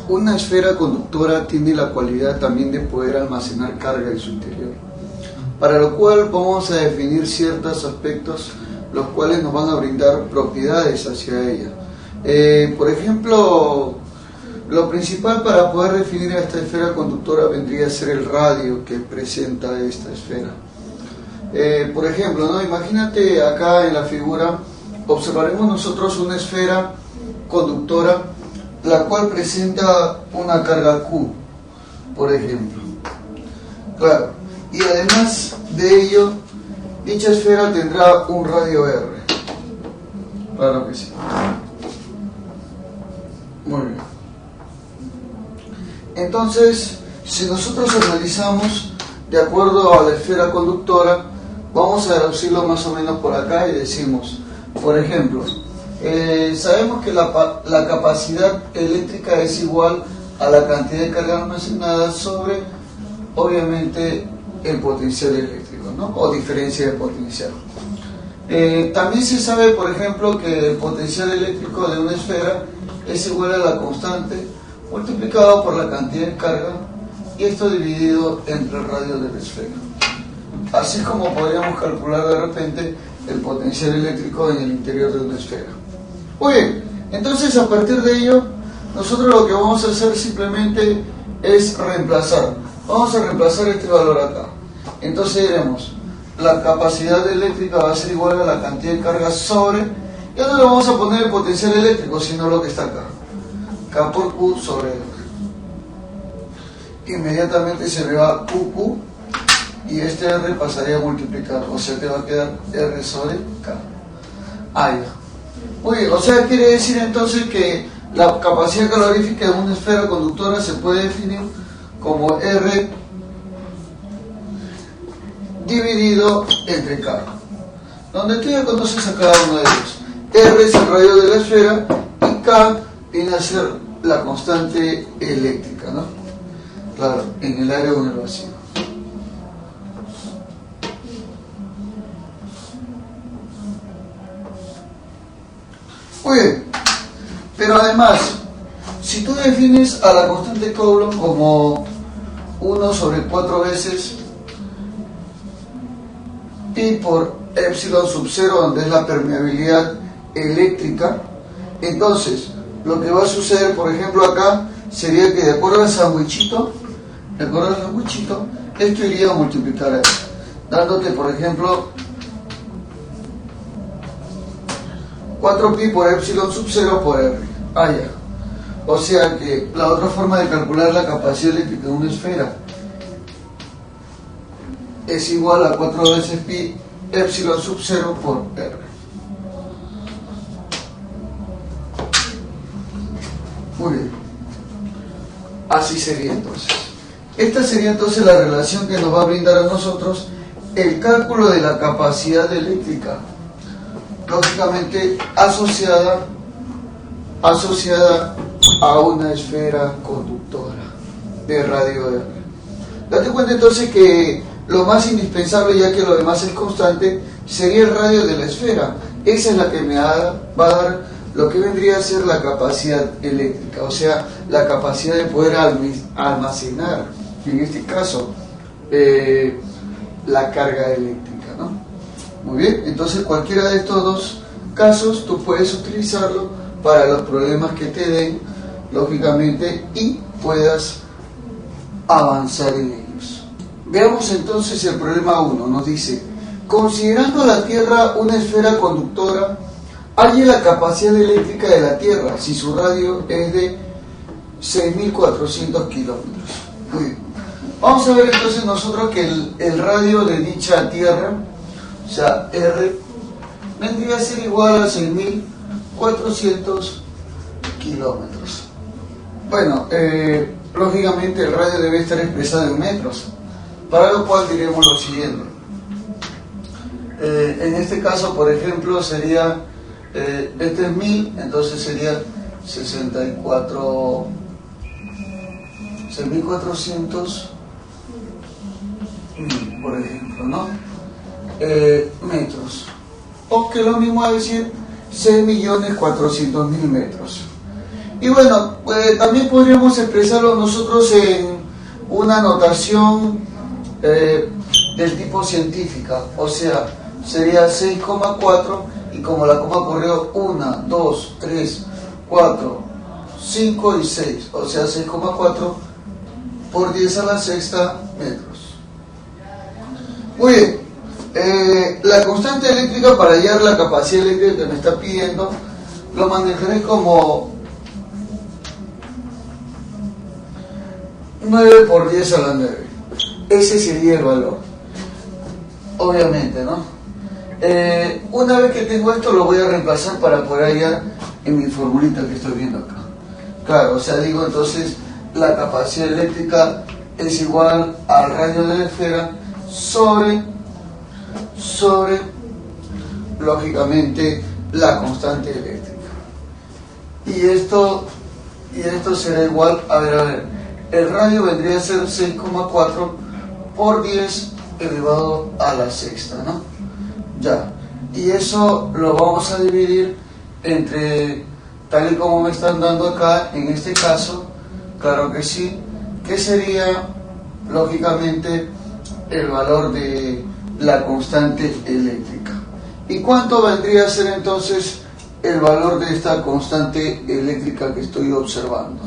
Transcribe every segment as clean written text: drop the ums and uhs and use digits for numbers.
Una esfera conductora tiene la cualidad también de poder almacenar carga en su interior, para lo cual vamos a definir ciertos aspectos los cuales nos van a brindar propiedades hacia ella. Por ejemplo, lo principal para poder definir a esta esfera conductora vendría a ser el radio que presenta esta esfera. Por ejemplo, ¿no? Imagínate acá en la figura, observaremos nosotros una esfera conductora la cual presenta una carga Q, por ejemplo. Claro, y además de ello, dicha esfera tendrá un radio R. Claro que sí. Muy bien. Entonces, si nosotros analizamos de acuerdo a la esfera conductora, vamos a deducirlo más o menos por acá y decimos, por ejemplo, sabemos que la capacidad eléctrica es igual a la cantidad de carga almacenada sobre, obviamente, el potencial eléctrico, ¿no? O diferencia de potencial. También se sabe, por ejemplo, que el potencial eléctrico de una esfera es igual a la constante multiplicado por la cantidad de carga, y esto dividido entre el radio de la esfera. Así como podríamos calcular de repente el potencial eléctrico en el interior de una esfera. Muy bien, entonces a partir de ello, nosotros lo que vamos a hacer simplemente es reemplazar. Vamos a reemplazar este valor acá. Entonces diremos, la capacidad eléctrica va a ser igual a la cantidad de carga sobre, ya no le vamos a poner el potencial eléctrico, sino lo que está acá. K por Q sobre R. Inmediatamente se le va QQ y este R pasaría a multiplicar, o sea te va a quedar R sobre K. Ah, ya. Muy bien, o sea, quiere decir entonces que la capacidad calorífica de una esfera conductora se puede definir como R dividido entre K, donde tú ya conoces a cada uno de ellos. R es el radio de la esfera y K viene a ser la constante eléctrica, ¿no? Claro, en el área o en el vacío. Muy bien, pero además, si tú defines a la constante Coulomb como 1 sobre 4 veces pi por epsilon sub 0, donde es la permeabilidad eléctrica, entonces lo que va a suceder, por ejemplo, acá sería que de acuerdo al sandwichito, esto iría a multiplicar esto, dándote, por ejemplo, 4pi por epsilon sub 0 por R. Ah, ya. O sea que la otra forma de calcular la capacidad eléctrica de una esfera es igual a 4 veces pi epsilon sub 0 por R. Muy bien. Así sería entonces. Esta sería entonces la relación que nos va a brindar a nosotros el cálculo de la capacidad eléctrica, lógicamente asociada a una esfera conductora de radio R. Date cuenta entonces que lo más indispensable, ya que lo demás es constante, sería el radio de la esfera. Esa es la que me va a dar lo que vendría a ser la capacidad eléctrica, o sea, la capacidad de poder almacenar, en este caso, la carga eléctrica, ¿no? Muy bien, entonces cualquiera de estos dos casos tú puedes utilizarlo para los problemas que te den, lógicamente, y puedas avanzar en ellos. Veamos entonces el problema 1. Nos dice, considerando la Tierra una esfera conductora, halle la capacidad eléctrica de la Tierra si su radio es de 6.400 kilómetros. Muy bien. Vamos a ver entonces nosotros que el radio de dicha Tierra, o sea, R, vendría a ser igual a 6.400 kilómetros. Bueno, lógicamente el radio debe estar expresado en metros, para lo cual diremos lo siguiente. En este caso, por ejemplo, sería, este es 1000, entonces sería 6.400, por ejemplo, ¿no? Metros. O que lo mismo es decir 6.400.000 metros. Y bueno, también podríamos expresarlo nosotros en una notación del tipo científica, o sea, sería 6,4 y como la coma corrió 1, 2, 3, 4, 5 y 6, o sea 6,4 por 10 a la sexta metros. Muy bien, la constante eléctrica para hallar la capacidad eléctrica que me está pidiendo lo manejaré como 9 por 10 a la 9. Ese sería el valor, obviamente, ¿no? Una vez que tengo esto lo voy a reemplazar para poder hallar en mi formulita que estoy viendo acá. Claro, o sea, digo entonces la capacidad eléctrica es igual al radio de la esfera sobre lógicamente la constante eléctrica. Y esto será igual, a ver, el radio vendría a ser 6,4 por 10 elevado a la sexta, ¿no? Ya, y eso lo vamos a dividir entre, tal y como me están dando acá, en este caso, claro que sí, que sería, lógicamente, el valor de la constante eléctrica. ¿Y cuánto vendría a ser entonces el valor de esta constante eléctrica que estoy observando?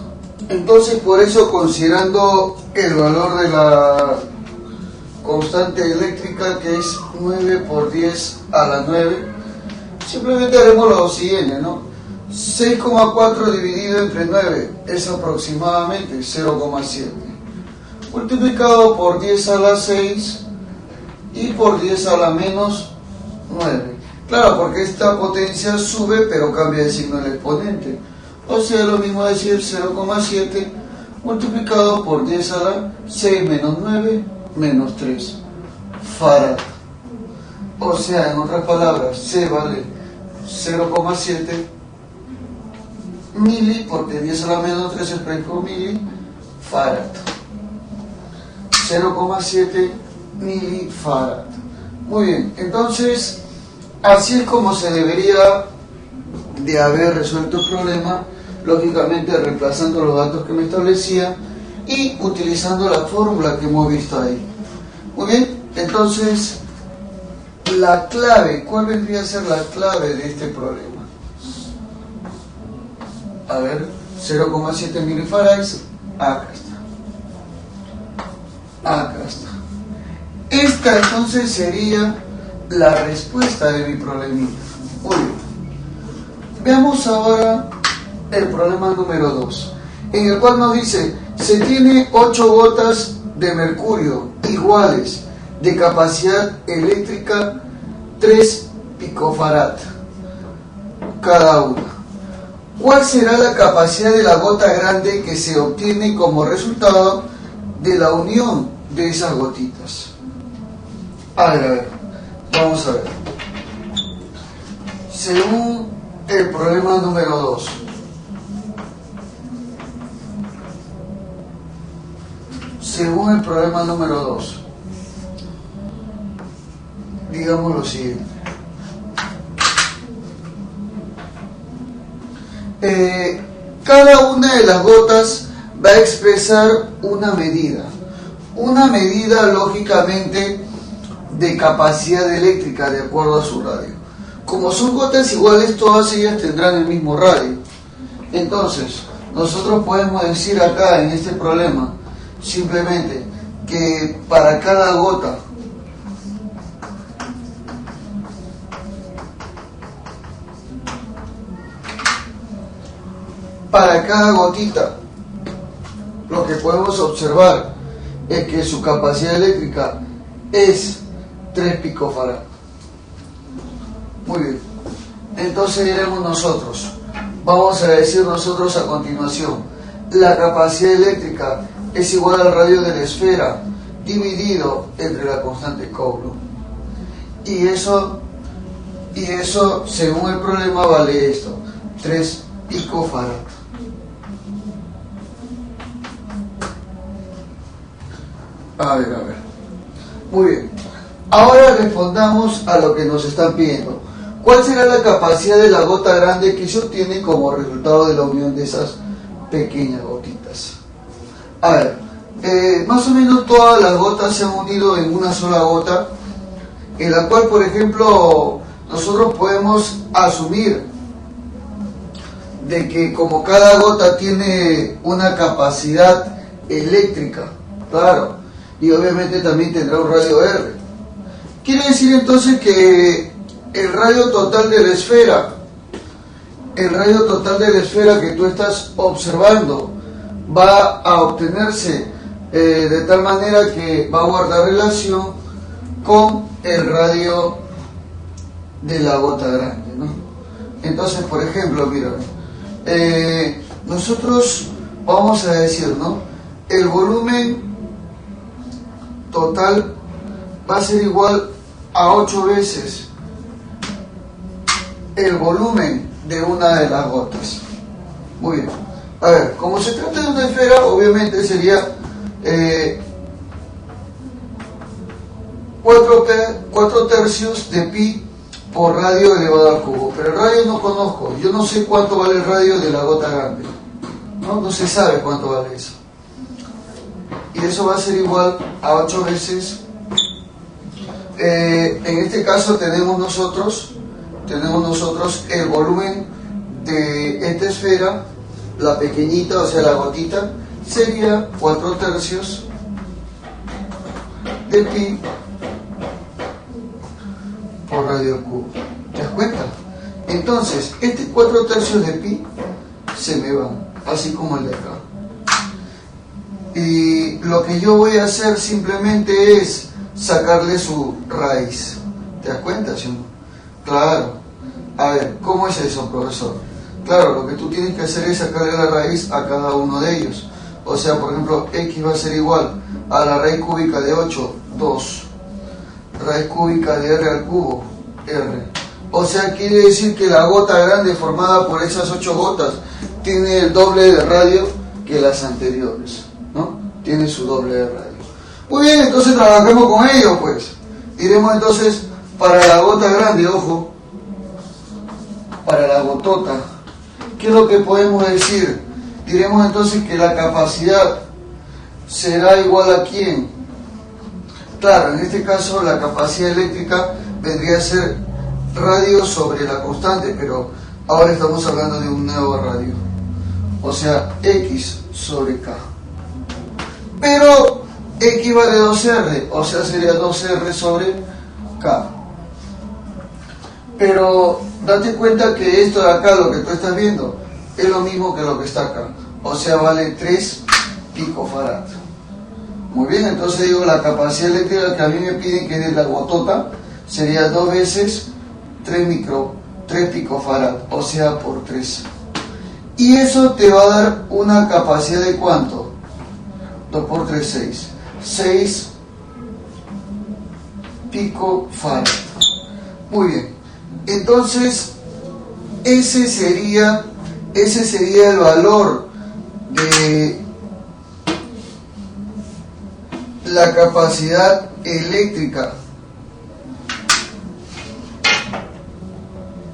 Entonces, por eso, considerando el valor de la constante eléctrica, que es 9 por 10 a la 9, simplemente haremos lo siguiente, ¿no? 6,4 dividido entre 9 es aproximadamente 0,7, multiplicado por 10 a la 6 y por 10 a la menos 9. Claro, porque esta potencia sube, pero cambia de signo el exponente. O sea, lo mismo decir 0,7 multiplicado por 10 a la 6 menos 9 menos 3 farad. O sea, en otras palabras, C vale 0,7 mili, porque 10 a la menos 3 es por mili, farad. 0,7 milifarad. Muy bien, entonces así es como se debería de haber resuelto el problema, lógicamente reemplazando los datos que me establecía y utilizando la fórmula que hemos visto ahí. Muy bien, entonces la clave, ¿cuál vendría a ser la clave de este problema? A ver, 0,7 milifarads, acá está. Acá está. Esta entonces sería la respuesta de mi problemita. Muy bien. Veamos ahora el problema número 2, en el cual nos dice, se tiene 8 gotas de mercurio iguales de capacidad eléctrica 3 picofarad cada una. ¿Cuál será la capacidad de la gota grande que se obtiene como resultado de la unión de esas gotitas? A ver, vamos a ver. Según el problema número 2, digamos lo siguiente. Cada una de las gotas va a expresar una medida lógicamente de capacidad eléctrica de acuerdo a su radio. Como son gotas iguales, todas ellas tendrán el mismo radio. Entonces, nosotros podemos decir acá en este problema simplemente que para cada gota gotita, lo que podemos observar es que su capacidad eléctrica es 3 picofarad. Muy bien, entonces diremos nosotros, vamos a decir nosotros a continuación, la capacidad eléctrica es igual al radio de la esfera dividido entre la constante Coulomb. Y eso según el problema vale esto, 3 picofarad. A ver. Muy bien. Ahora respondamos a lo que nos están pidiendo. ¿Cuál será la capacidad de la gota grande que se obtiene como resultado de la unión de esas pequeñas gotitas. A ver, más o menos todas las gotas se han unido en una sola gota, en la cual, por ejemplo, nosotros podemos asumir de que como cada gota tiene una capacidad eléctrica, claro, y obviamente también tendrá un radio R. Quiere decir entonces que el radio total de la esfera, que tú estás observando, va a obtenerse de tal manera que va a guardar relación con el radio de la gota grande, ¿no? Entonces, por ejemplo, mira, nosotros vamos a decir, ¿no? El volumen total va a ser igual a 8 veces el volumen de una de las gotas. Muy bien. A ver, como se trata de una esfera, obviamente sería 4 tercios de pi por radio elevado al cubo. Pero el radio no conozco. Yo no sé cuánto vale el radio de la gota grande. No se sabe cuánto vale eso. Y eso va a ser igual a 8 veces. En este caso tenemos nosotros el volumen de esta esfera, la pequeñita, o sea la gotita, sería 4 tercios de pi por radio al cubo. ¿Te das cuenta? Entonces, este 4 tercios de pi se me va, así como el de acá. Y lo que yo voy a hacer simplemente es sacarle su raíz. ¿Te das cuenta, sí? Claro. A ver, ¿cómo es eso, profesor? Claro, lo que tú tienes que hacer es sacarle la raíz a cada uno de ellos. O sea, por ejemplo, x va a ser igual a la raíz cúbica de 8, 2. Raíz cúbica de r al cubo, r. O sea, quiere decir que la gota grande formada por esas 8 gotas tiene el doble de radio que las anteriores, ¿no? Tiene su doble de radio. Muy bien, entonces trabajemos con ello, pues. Diremos entonces para la gota grande, ojo, para la gotota. ¿Qué es lo que podemos decir? Diremos entonces que la capacidad será igual a ¿quién? Claro, en este caso la capacidad eléctrica vendría a ser radio sobre la constante, pero ahora estamos hablando de un nuevo radio. O sea, X sobre K. Pero X vale 2R, o sea, sería 2R sobre K. Pero date cuenta que esto de acá, lo que tú estás viendo, es lo mismo que lo que está acá. O sea, vale 3 picofarad. Muy bien, entonces digo, la capacidad eléctrica que a mí me piden, que es la gotota, sería 2 veces 3 picofarad, o sea, por 3. Y eso te va a dar una capacidad de ¿cuánto? 2 por 3, 6. 6 picofarad. Muy bien. Entonces, ese sería el valor de la capacidad eléctrica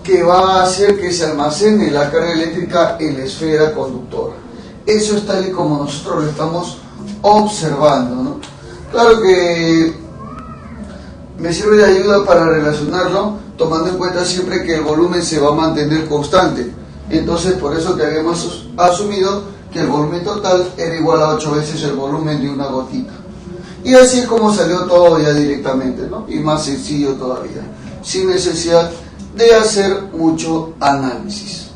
que va a hacer que se almacene la carga eléctrica en la esfera conductora. Eso es tal y como nosotros lo estamos observando, ¿no? Claro que me sirve de ayuda para relacionarlo, tomando en cuenta siempre que el volumen se va a mantener constante. Entonces, por eso que habíamos asumido que el volumen total era igual a 8 veces el volumen de una gotita. Y así es como salió todo ya directamente, ¿no? Y más sencillo todavía, sin necesidad de hacer mucho análisis.